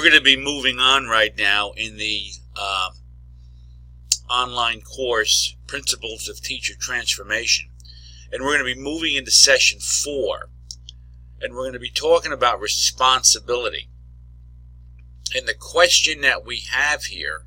We're going to be moving on right now in the online course, Principles of Teacher Transformation. And we're going to be moving into session 4. And we're going to be talking about responsibility. And the question that we have here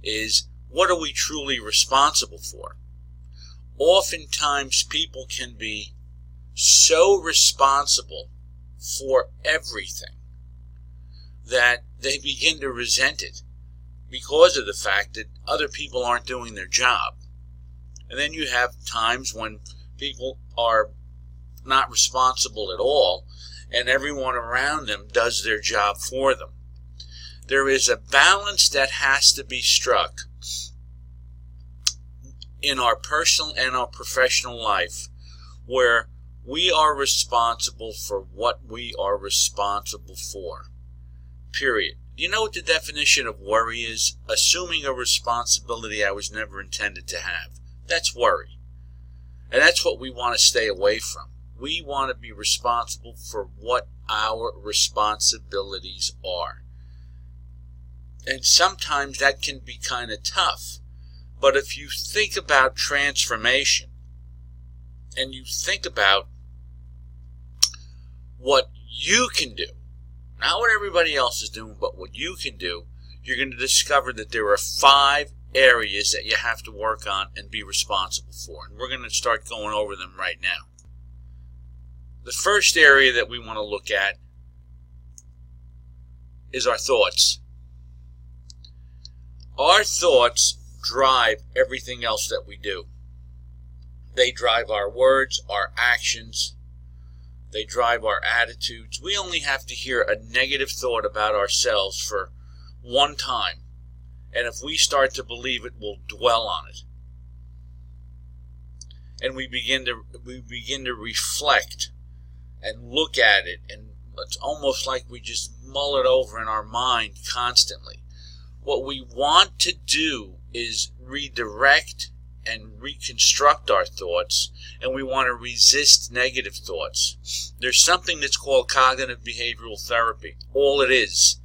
is, what are we truly responsible for? Oftentimes people can be so responsible for everything that they begin to resent it because of the fact that other people aren't doing their job. And then you have times when people are not responsible at all and everyone around them does their job for them. There is a balance that has to be struck in our personal and our professional life where we are responsible for what we are responsible for. Period. You know what the definition of worry is? Assuming a responsibility I was never intended to have. That's worry. And that's what we want to stay away from. We want to be responsible for what our responsibilities are. And sometimes that can be kind of tough. But if you think about transformation and you think about what you can do, not what everybody else is doing, but what you can do, you're going to discover that there are 5 areas that you have to work on and be responsible for. And we're going to start going over them right now. The first area that we want to look at is our thoughts. Our thoughts drive everything else that we do. They drive our words, our actions. They drive our attitudes. We only have to hear a negative thought about ourselves for one time. And if we start to believe it, we'll dwell on it. And we begin to reflect and look at it. And it's almost like we just mull it over in our mind constantly. What we want to do is redirect and reconstruct our thoughts, and we want to resist negative thoughts. There's something that's called cognitive behavioral therapy. All it is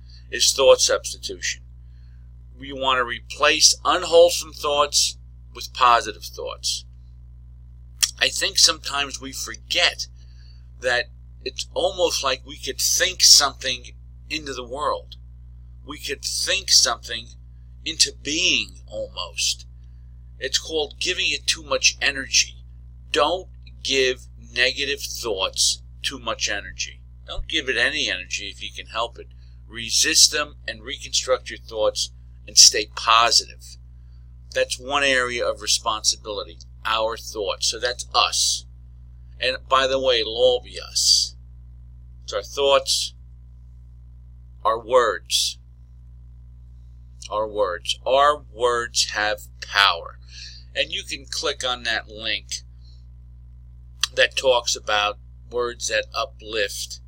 thought substitution. We want to replace unwholesome thoughts with positive thoughts. I think sometimes we forget that it's almost like we could think something into the world. We could think something into being almost. It's called giving it too much energy. Don't give negative thoughts too much energy. Don't give it any energy if you can help it. Resist them and reconstruct your thoughts and stay positive. That's one area of responsibility, our thoughts. So that's us. And by the way, it'll all be us. It's our thoughts, our words. Our words. Our words have power. And you can click on that link that talks about words that uplift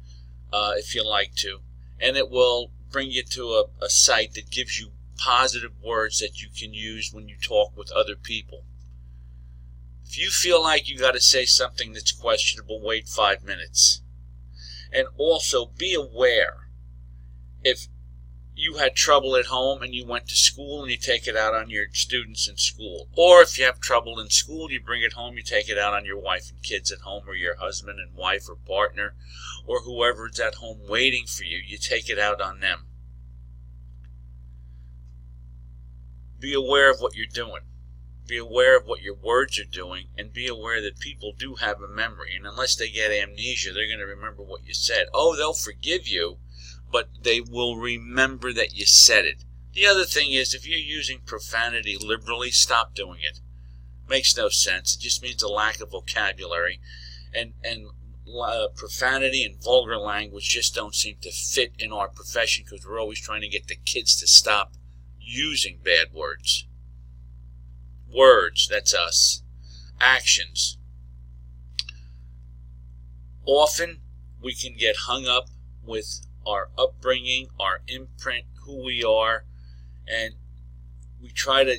if you like to. And it will bring you to a site that gives you positive words that you can use when you talk with other people. If you feel like you got to say something that's questionable, wait 5 minutes. And also be aware if you had trouble at home and you went to school and you take it out on your students in school. Or if you have trouble in school, you bring it home, you take it out on your wife and kids at home, or your husband and wife or partner, or whoever's at home waiting for you. You take it out on them. Be aware of what you're doing. Be aware of what your words are doing, and be aware that people do have a memory. And unless they get amnesia, they're going to remember what you said. Oh, they'll forgive you, but they will remember that you said it. The other thing is, if you're using profanity liberally, stop doing it. Makes no sense. It just means a lack of vocabulary. And profanity and vulgar language just don't seem to fit in our profession because we're always trying to get the kids to stop using bad words. Words, that's us. Actions. Often we can get hung up with our upbringing, our imprint, who we are, and we try to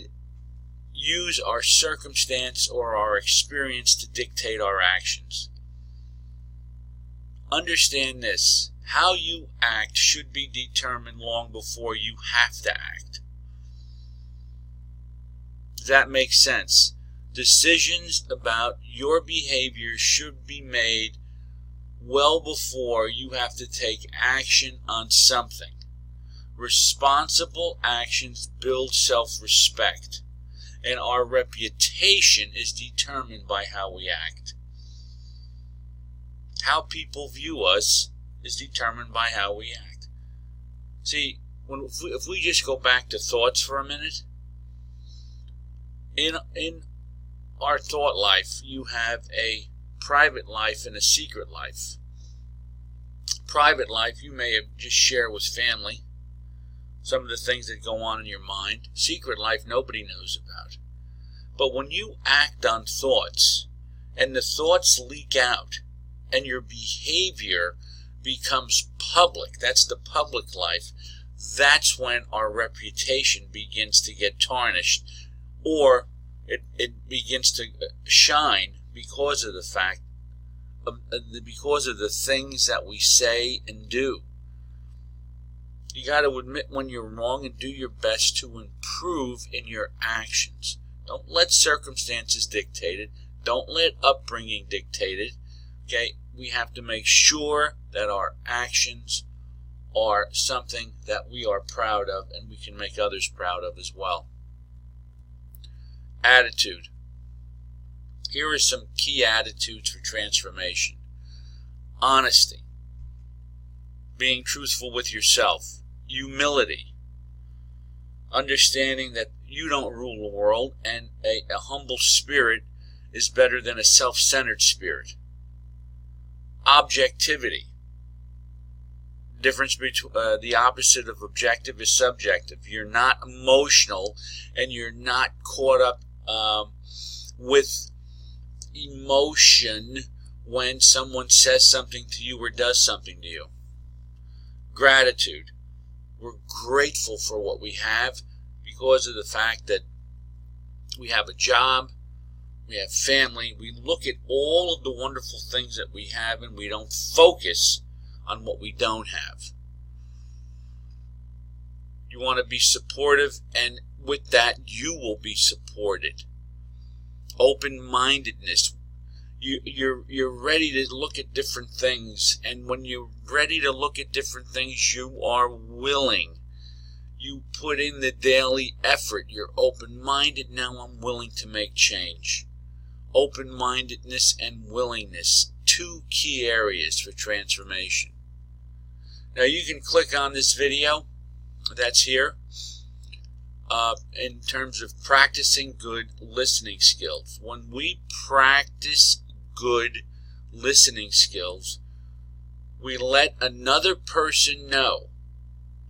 use our circumstance or our experience to dictate our actions. Understand this. How you act should be determined long before you have to act. Does that make sense? Decisions about your behavior should be made well before you have to take action on something. Responsible actions build self-respect, and our reputation is determined by how we act. How people view us is determined by how we act. See, if we just go back to thoughts for a minute, in our thought life, you have a private life and a secret life. Private life, you may have just share with family some of the things that go on in your mind. Secret life, nobody knows about. But when you act on thoughts, and the thoughts leak out, and your behavior becomes public, that's the public life, that's when our reputation begins to get tarnished, or it begins to shine because of the fact, because of the things that we say and do. You got to admit when you're wrong and do your best to improve in your actions. Don't let circumstances dictate it. Don't let upbringing dictate it. Okay? We have to make sure that our actions are something that we are proud of and we can make others proud of as well. Attitude. Here are some key attitudes for transformation. Honesty. Being truthful with yourself. Humility. Understanding that you don't rule the world and a humble spirit is better than a self-centered spirit. Objectivity. Difference between the opposite of objective is subjective. You're not emotional and you're not caught up with emotion when someone says something to you or does something to you. Gratitude. We're grateful for what we have because of the fact that we have a job, we have family. We look at all of the wonderful things that we have and we don't focus on what we don't have. You want to be supportive, and with that you will be supported. Open-mindedness. You're ready to look at different things, and when you're ready to look at different things, you are willing. You put in the daily effort. You're open-minded. Now I'm willing to make change. Open-mindedness and willingness, two key areas for transformation. Now you can click on this video that's here in terms of practicing good listening skills. When we practice good listening skills, we let another person know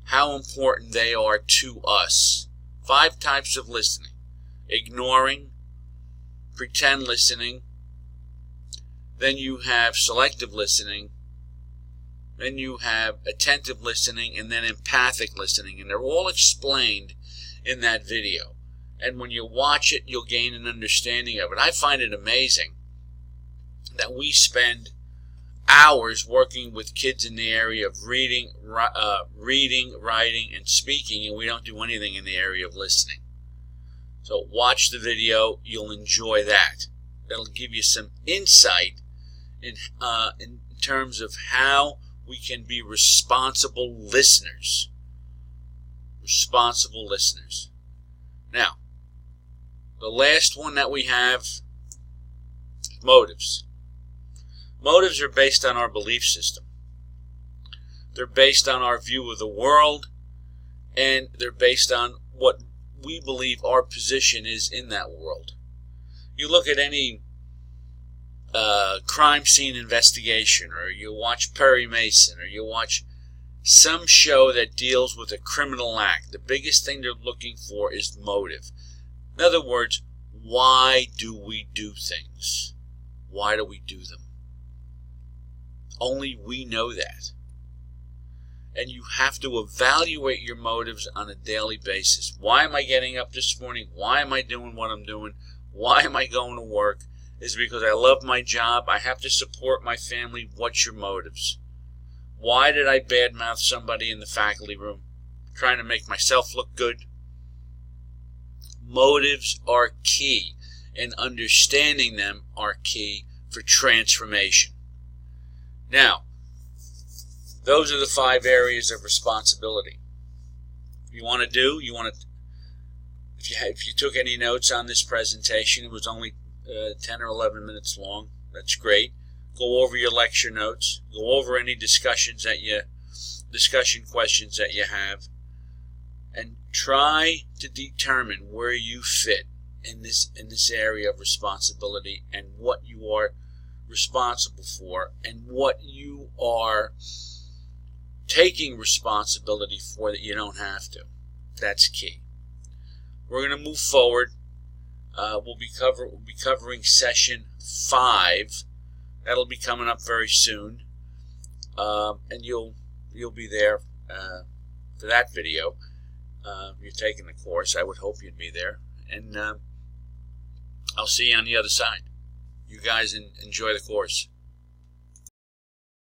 how important they are to us. 5 types of listening: ignoring, pretend listening, then you have selective listening, then you have attentive listening, and then empathic listening, and they're all explained in that video. And when you watch it, you'll gain an understanding of it. I find it amazing that we spend hours working with kids in the area of reading, writing, and speaking, and we don't do anything in the area of listening. So watch the video. You'll enjoy that. That'll give you some insight in terms of how we can be responsible listeners. Responsible listeners. Now, the last one that we have, motives. Motives are based on our belief system. They're based on our view of the world, and they're based on what we believe our position is in that world. You look at any crime scene investigation, or you watch Perry Mason, or you watch some show that deals with a criminal act. The biggest thing they're looking for is motive. In other words, why do we do things? Why do we do them? Only we know that. And you have to evaluate your motives on a daily basis. Why am I getting up this morning? Why am I doing what I'm doing? Why am I going to work? Is it because I love my job? I have to support my family. What's your motives? Why did I badmouth somebody in the faculty room? Trying to make myself look good? Motives are key, and understanding them are key for transformation. Now, those are the 5 areas of responsibility. If you took any notes on this presentation, it was only 10 or 11 minutes long. That's great. Go over your lecture notes. Go over any discussion questions that you have, and try to determine where you fit in this area of responsibility, and what you are responsible for, and what you are taking responsibility for that you don't have to. That's key. We're going to move forward. We'll be covering session 5. That'll be coming up very soon, and you'll be there for that video. You're taking the course. I would hope you'd be there, and I'll see you on the other side. You guys enjoy the course.